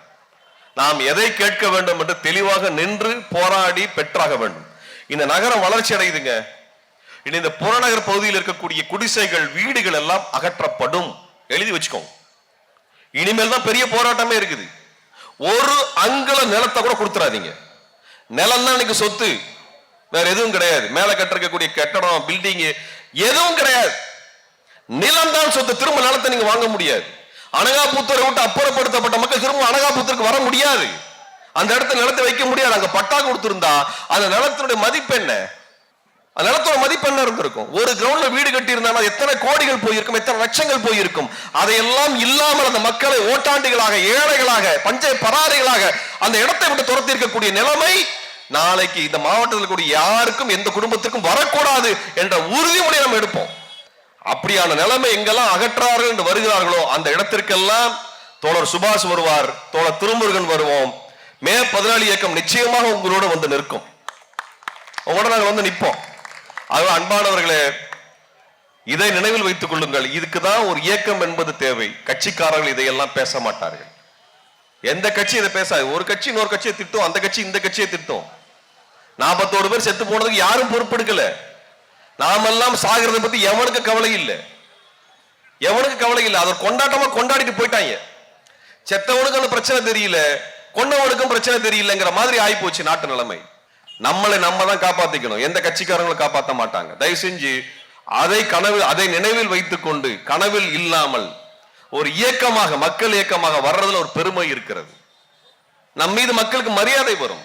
Speaker 2: நாம் எதை கேட்க வேண்டும் என்று தெளிவாக நின்று போராடி பெற்றாக வேண்டும். இந்த நகரம் வளர்ச்சி அடையுதுங்க. இந்த புறநகர் பகுதியில் இருக்கக்கூடிய குடிசைகள் வீடுகள் எல்லாம் அகற்றப்படும். எழுதி வச்சுக்கோங்க. இனிமேல் தான் பெரிய போராட்டமே இருக்குது. ஒரு அங்குல நிலத்தை கூட கொடுத்துறாதீங்க. நிலம் தான் இன்னைக்கு சொத்து, வேற எதுவும் கிடையாது. மேல கட்டிருக்கக்கூடிய கட்டடம் பில்டிங் எதுவும் கிடையாது. நிலம் தான் சொத்து. திரும்ப நிலத்தை நீங்க வாங்க முடியாது. அனகாபுத்தூரை விட்டு அப்புறப்படுத்தப்பட்ட மக்கள் திரும்ப அனகாபுத்தூருக்கு வர முடியாது. அந்த இடத்துல நிலத்தை வைக்க முடியாது. அங்க பட்டா கொடுத்திருந்தா அந்த நிலத்தினுடைய மதிப்பு என்ன? அந்த நிலத்தோட மதிப்பு என்ன இருந்திருக்கும்? ஒரு கிரவுண்ட்ல வீடு கட்டி இருந்தாலும் எத்தனை கோடிகள் போயிருக்கும், எத்தனை லட்சங்கள் போயிருக்கும். அதையெல்லாம் இல்லாமல் அந்த மக்களை ஓட்டாண்டிகளாக, ஏழைகளாக, பஞ்சை பராரிகளாக அந்த இடத்தை விட்டு துரத்தி இருக்கக்கூடிய நிலைமை நாளைக்கு இந்த மாவட்டத்தில் கூடிய யாருக்கும் எந்த குடும்பத்துக்கும் வரக்கூடாது என்ற உறுதிமொழி நம்ம எடுப்போம். அப்படியான நிலைமை எங்கெல்லாம் அகற்றார்கள் என்று வருகிறார்களோ அந்த இடத்திற்கெல்லாம் தோழர் சுபாஷ் வருவார், தோழர் திருமுருகன் வருவோம். மே 14 இயக்கம் நிச்சயமாக உங்களோட வந்து நிற்கும். உங்களோட நாங்கள் வந்து நிற்போம். ஆகவே அன்பானவர்களே, இதை நினைவில் வைத்துக் கொள்ளுங்கள். இதுக்குதான் ஒரு இயக்கம் என்பது தேவை. கட்சிக்காரர்கள் இதையெல்லாம் பேச மாட்டார்கள். எந்த கட்சி இதை பேசாது. ஒரு கட்சி இன்னொரு கட்சியை திட்டும், அந்த கட்சி இந்த கட்சியை திட்டும். 41 பேர் செத்து போனதுக்கு யாரும் பொறுப்பெடுக்கல. நாமெல்லாம் சாகிறத பத்தி எவனுக்கு கவலை இல்லை, எவனுக்கு கவலை இல்லை. அதை கொண்டாட்டமா கொண்டாடிட்டு போயிட்டாங்க. செத்தவனுக்கு அந்த பிரச்சனை தெரியல, கொண்டவனுக்கும் பிரச்சனை தெரியலங்கிற மாதிரி ஆகி போச்சு நாட்டு நிலைமை. நம்மளை நம்ம தான் காப்பாத்திக்கணும். எந்த கட்சிக்காரங்களும் காப்பாற்ற மாட்டாங்க. தயவு செஞ்சு அதை நினைவில் வைத்துக் கொண்டு கனவில் இல்லாமல் ஒரு இயக்கமாக, மக்கள் இயக்கமாக வர்றதுல ஒரு பெருமை இருக்கிறது. நம் மீது மக்களுக்கு மரியாதை வரும்,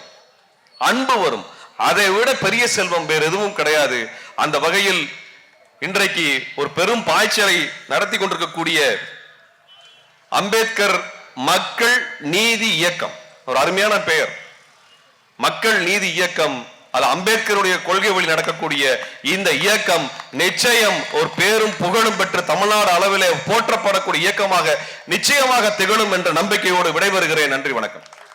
Speaker 2: அன்பு வரும். அதை விட பெரிய செல்வம் வேறு எதுவும் கிடையாது. அந்த வகையில் இன்றைக்கு ஒரு பெரும் பாய்ச்சலை நடத்தி கொண்டிருக்கக்கூடிய அம்பேத்கர் மக்கள் நீதி இயக்கம், ஒரு அருமையான பெயர், மக்கள் நீதி இயக்கம். அது அம்பேத்கருடைய கொள்கை வழி நடக்கக்கூடிய இந்த இயக்கம் நிச்சயம் ஒரு பேரும் புகழும் பெற்று தமிழ்நாடு அளவிலே போற்றப்படக்கூடிய இயக்கமாக நிச்சயமாக திகழும் என்ற நம்பிக்கையோடு விடைபெறுகிறேன். நன்றி, வணக்கம்.